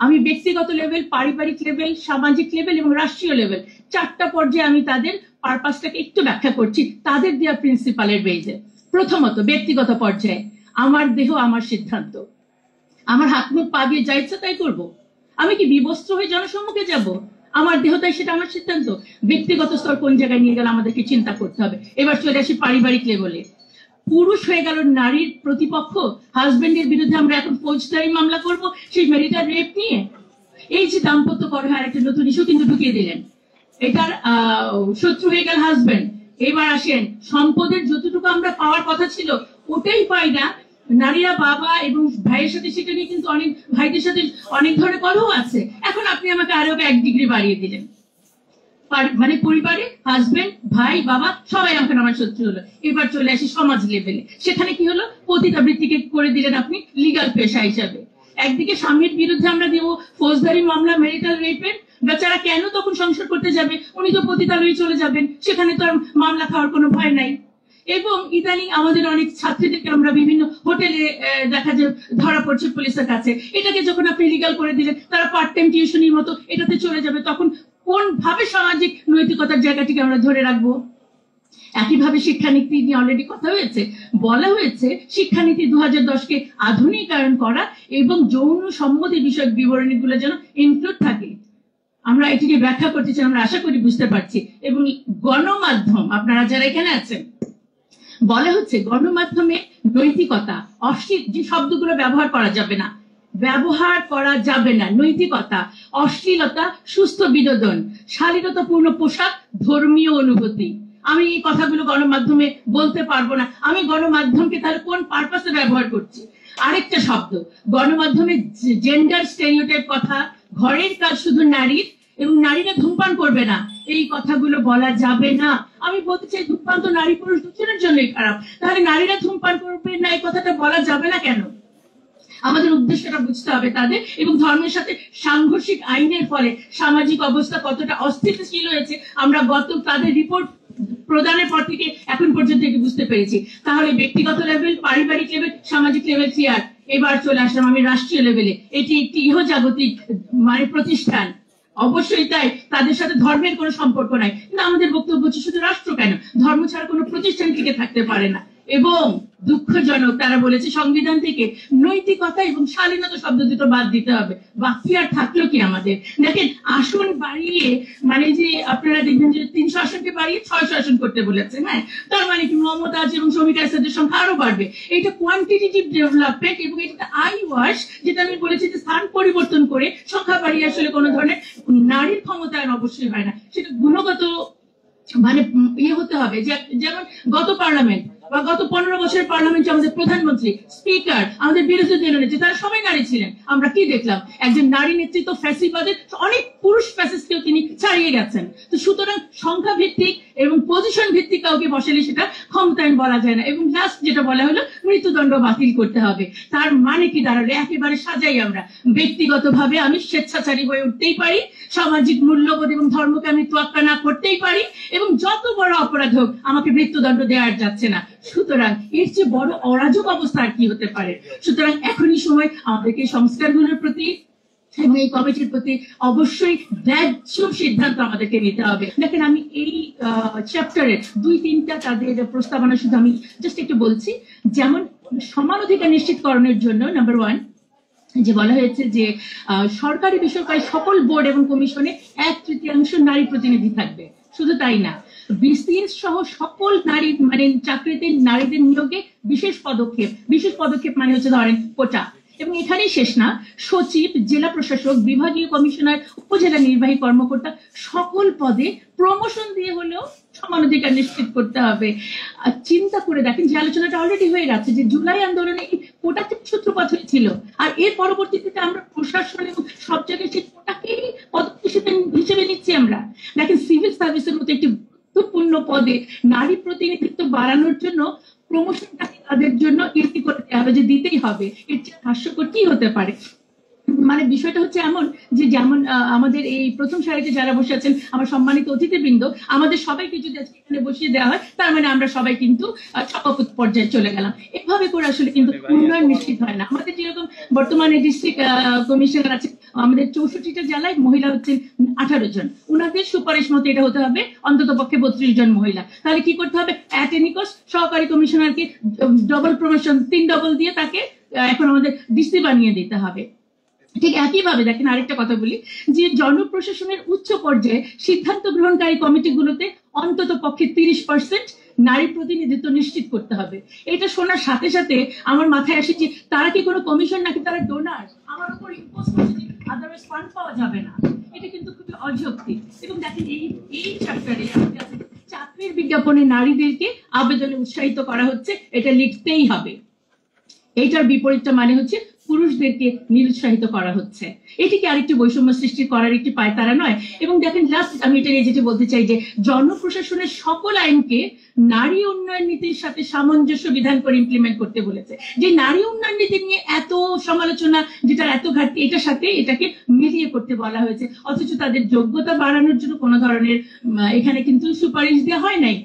আমি ব্যক্তিগত লেভেল, পারিবারিক লেভেল, সামাজিক লেভেল এবং রাষ্ট্রীয় লেভেল, 4টা পর্যায়ে আমি তাদের পারপাসটাকে একটু ব্যাখ্যা করছি তাদের দেওয়া প্রিন্সিপালের বেজে। প্রথমত ব্যক্তিগত পর্যায়ে, আমার দেহ আমার সিদ্ধান্ত, আমার হাত মুখ পা দিয়ে যা ইচ্ছা তাই করবো। আমি কি বিবস্ত্র হয়ে জনসম্মুখে যাব? আমার দেহ তাই, সেটা আমার সিদ্ধান্ত। ব্যক্তিগত স্তর কোন জায়গায় নিয়ে গেলে আমাদেরকে চিন্তা করতে হবে। এবার চলে আসি পারিবারিক লেভেলে। পুরুষ হয়ে গেল নারীর প্রতিপক্ষ, হাজবেন্ডের বিরুদ্ধে আমরা এখন ফৌজদারি মামলা করব সেই ম্যারিটাল রেপ নিয়ে। এই যে দাম্পত্য কলহের একটা নতুন ইস্যু কিন্তু ঢুকিয়ে দিলেন, এটার শত্রু হয়ে গেল হাজবেন্ড। এবার আসেন, সম্পদের যতটুকু আমরা পাওয়ার কথা ছিল ওটাই পাই না। নারীরা বাবা এবং ভাইয়ের সাথে সেটা নিয়ে কিন্তু অনেক ভাইদের সাথে অনেক ধরনের কলহ আছে। এখন আপনি আমাকে আরো 1 ডিগ্রি বাড়িয়ে দিলেন, মানে পরিবারে হাজবেন্ড, ভাই, বাবা সবাই এখন আমার শত্রু হলো। এবার চলে আসি সমাজ লেভেলে, সেখানে কি হলো? পতিতাবৃত্তিকে করে দিলেন আপনি লিগাল পেশা হিসাবে। একদিকে স্বামীর বিরুদ্ধে আমরা দিব ফৌজদারি মামলা ম্যারিটাল রেপের, বেচারা কেন তখন সংসার করতে যাবে? উনি তো পতিতালয়ে চলে যাবেন, সেখানে তো আর মামলা খাওয়ার কোনো ভয় নাই। এবং ইদানিং আমাদের অনেক ছাত্রীদেরকে আমরা বিভিন্ন হোটেলে দেখা যায় ধরা পড়ছে পুলিশের কাছে। এটাকে যখন আপনি লিগাল করে দিলেন, তারা পার্ট টাইম টিউশনির মতো এটাতে চলে যাবে, তখন কোন ভাবে সামাজিক নৈতিকতার জায়গাটিকে আমরা ধরে রাখবো? একইভাবে শিক্ষানীতি নিয়ে অলরেডি কথা হয়েছে, বলা হয়েছে শিক্ষানীতি 2010-কে আধুনিকায়ন করা এবং যৌন সম্মতি বিষয়ক বিবরণীগুলো যেন ইনক্লুড থাকে। আমরা এটিকে ব্যাখ্যা করতে চাই, আমরা আশা করি বুঝতে পারছি। এবং গণমাধ্যম, আপনারা যারা এখানে আছেন, বলা হচ্ছে গণমাধ্যমে নৈতিকতা, অশ্লীল যে শব্দগুলো ব্যবহার করা যাবে না, নৈতিকতা, অশ্লীলতা, সুস্থ বিনোদন, শালীনতাপূর্ণ পোশাক, ধর্মীয় অনুভূতি। আমি এই কথাগুলো গণমাধ্যমে বলতে পারবো না। আমি গণমাধ্যমকে তাহলে কোন পারপাসে ব্যবহার করছি? আরেকটা শব্দ, গণমাধ্যমে জেন্ডার স্টেরিওটাইপ কথা, ঘরের কাজ শুধু নারীর এবং নারীরা ধূমপান করবে না, এই কথাগুলো বলা যাবে না। আমি বলতে চাই ধূমপান তো নারী পুরুষ দুজনের জন্যই খারাপ, তাহলে নারীরা ধূমপান করবে না এই কথাটা বলা যাবে না কেন? আমাদের উদ্দেশ্যটা বুঝতে হবে তাদের। এবং ধর্মের সাথে সাংঘর্ষিক আইনের ফলে সামাজিক অবস্থা কতটা অস্থিতিশীল হয়েছে আমরা তাদের রিপোর্ট প্রদানের পর থেকে এখন পর্যন্ত এটি বুঝতে পেরেছি। তাহলে ব্যক্তিগত লেভেল, পারিবারিক লেভেল, সামাজিক লেভেল ক্লিয়ার। এবার চলে আসলাম আমি রাষ্ট্রীয় লেভেলে। এটি একটি ইহজাগতিক মানে প্রতিষ্ঠান, অবশ্যই তাই, তাদের সাথে ধর্মের কোনো সম্পর্ক নাই। কিন্তু আমাদের বক্তব্য হচ্ছে শুধু রাষ্ট্র কেন, ধর্ম ছাড়া কোনো প্রতিষ্ঠান টিকে থাকতে পারে না। এবং দুঃখজনক, তারা বলেছে সংবিধান থেকে নৈতিকতা এবং শালীনতা শব্দ দুটো বাদ দিতে হবে। বাকি আর থাকলো কি আমাদের? দেখেন, আসন বাড়িয়ে মানে যে আপনারা দেখবেন যে 300 আসনকে বাড়িয়ে 600 আসন করতে বলেছে। হ্যাঁ, তার মানে কি মমতাজ এবং শ্রমিক আসাদের সংখ্যা আরো বাড়বে। এটা কোয়ান্টিটেটিভ ডেভেলপমেন্ট এবং এটা আই ওয়াশ, যেটা আমি বলেছি যে স্থান পরিবর্তন করে সংখ্যা বাড়িয়ে আসলে কোনো ধরনের নারীর ক্ষমতায়ন অবশ্যই হয় না। সেটা গুণগত মানে ইয়ে হতে হবে। যেমন গত পার্লামেন্ট বা গত 15 বছরের পার্লামেন্টে আমাদের প্রধানমন্ত্রী, স্পিকার, আমাদের বিরোধী দলনেত্রী, তারা সবাই নারী ছিলেন। আমরা কি দেখলাম? একজন নারী নেতৃত্ব ফ্যাসিবাদের অনেক পুরুষ ফ্যাসিস্টকেও তিনি ছাড়িয়ে গেছেন। তো সুতরাং সংখ্যা ভিত্তিক এবং পজিশন ভিত্তিক কাউকে বসালে সেটা ক্ষমতায়ন বলা যায় না। এবং লাস্ট যেটা বলা হলো, মৃত্যুদণ্ড বাতিল করতে হবে। তার মানে কি দাঁড়ালো? একেবারে সাজাই আমরা ব্যক্তিগতভাবে আমি স্বেচ্ছাচারী হয়ে উঠতেই পারি, সামাজিক মূল্যবোধ এবং ধর্মকে আমি তোয়াক্কা না করতেই পারি, এবং যত বড় অপরাধ হোক আমাকে মৃত্যুদণ্ড দেওয়া যাচ্ছে না। সুতরাং এর চেয়ে বড় অরাজক অবস্থা আর কি হতে পারে? সুতরাং এখনই সময় আমাদেরকে সংস্কারগুলোর প্রতি এবং এই কমিটির প্রতি অবশ্যই ন্যায্য সিদ্ধান্ত আমাদেরকে নিতে হবে। দেখেন, আমি এই চ্যাপ্টারের 2-3টা তাদের প্রস্তাবনা শুধু আমি জাস্ট একটু বলছি। যেমন সমান অধিকার নিশ্চিতকরণের জন্য নাম্বার 1 যে বলা হয়েছে যে সরকারি বেসরকারি সকল বোর্ড এবং কমিশনে 1/3 নারী প্রতিনিধি থাকবে। শুধু তাই না, বিসিএস সহ সকল নারী মানে চাকরিতে নারীদের নিয়োগে বিশেষ পদক্ষেপ মানে হচ্ছে ধরেন কোটা। এবং এখানেই শেষ না, সচিব, জেলা প্রশাসক, বিভাগীয় কমিশনার, উপজেলা নির্বাহী কর্মকর্তা সকল পদে প্রমোশন দিয়ে হলেও সমান অধিকার নিশ্চিত করতে হবে। চিন্তা করে দেখেন, যে আলোচনাটা অলরেডি হয়ে গেছে যে জুলাই আন্দোলনে এই কোটাতে সূত্রপাত হয়েছিল, আর এর পরবর্তীতে আমরা প্রশাসন এবং সব জায়গায় সেই কোটাকেই পদক্ষেপ হিসেবে নিচ্ছি আমরা। দেখেন, সিভিল সার্ভিসের মতো একটি গুরুত্বপূর্ণ পদে নারী প্রতিনিধিত্ব বাড়ানোর জন্য প্রমোশনটাকে তাদের জন্য ইজি করে দেওয়া হবে, যে দিতেই হবে। এর চেয়ে হাস্যকর কি হতে পারে? মানে বিষয়টা হচ্ছে এমন যে যেমন আমাদের এই প্রথম সারিতে যারা বসে আছেন আমার সম্মানিত অতিথিবৃন্দ, আমাদের সবাইকে যদি আজকে এখানে বসিয়ে দেওয়া হয় তার মানে আমরা সবাই কিন্তু সভাপতি পর্যায়ে চলে গেলাম। এভাবে করে আসলে কিন্তু উন্নয়ন নিশ্চিত হয় না। আমাদের যেরকম বর্তমানে ডিস্ট্রিক্ট কমিশনার আছে আমাদের 64টা জেলায়, মহিলা হচ্ছেন 18 জন, উনাদের সুপারিশ মতো এটা হতে হবে অন্তত পক্ষে 32 জন মহিলা। তাহলে কি করতে হবে, অ্যাট এনি কস্ট সহকারী কমিশনারকে ডবল প্রমোশন 3 ডবল দিয়ে তাকে এখন আমাদের ডিসি বানিয়ে দিতে হবে। ঠিক একইভাবে দেখেন আরেকটা কথা বলি, যে জনপ্রশাসনের উচ্চ পর্যায়ে সিদ্ধান্ত গ্রহণকারী কমিটিগুলোতে অন্তত পক্ষে 30% নারী প্রতিনিধিত্ব নিশ্চিত করতে হবে। এটা শোনার সাথে সাথে আমার মাথায় আসে যে তারা কি কোনো কমিশন নাকি তারা ডোনার, আমার উপর ইম্পোজ করছে যে আদারওয়াইজ ফান্ড পাওয়া যাবে না। এটা কিন্তু খুবই অযৌক্তিক। এবং দেখেন এই চ্যাপ্টারে চাকরির বিজ্ঞাপনে নারীদেরকে আবেদনে উৎসাহিত করা হচ্ছে, এটা লিখতেই হবে। এইটার বিপরীতটা মানে হচ্ছে পুরুষদেরকে নিরুৎসাহিত করা হচ্ছে। এটিকে আরেকটি বৈষম্য সৃষ্টি করার একটি পায়তারা নয়? এবং দেখেন লাস্ট আমি এটা নিয়ে যেটা বলতে চাই যে জনপ্রশাসনের সকল আইনকে নারী উন্নয়ন নীতির সাথে সামঞ্জস্য বিধান করে ইমপ্লিমেন্ট করতে বলেছে। যে নারী উন্নয়ন নীতি নিয়ে এত সমালোচনা, যেটার এত ঘাটতি, এটার সাথে এটাকে মিলিয়ে করতে বলা হয়েছে, অথচ তাদের যোগ্যতা বাড়ানোর জন্য কোনো ধরনের এখানে কিন্তু সুপারিশ দেওয়া হয় নাই।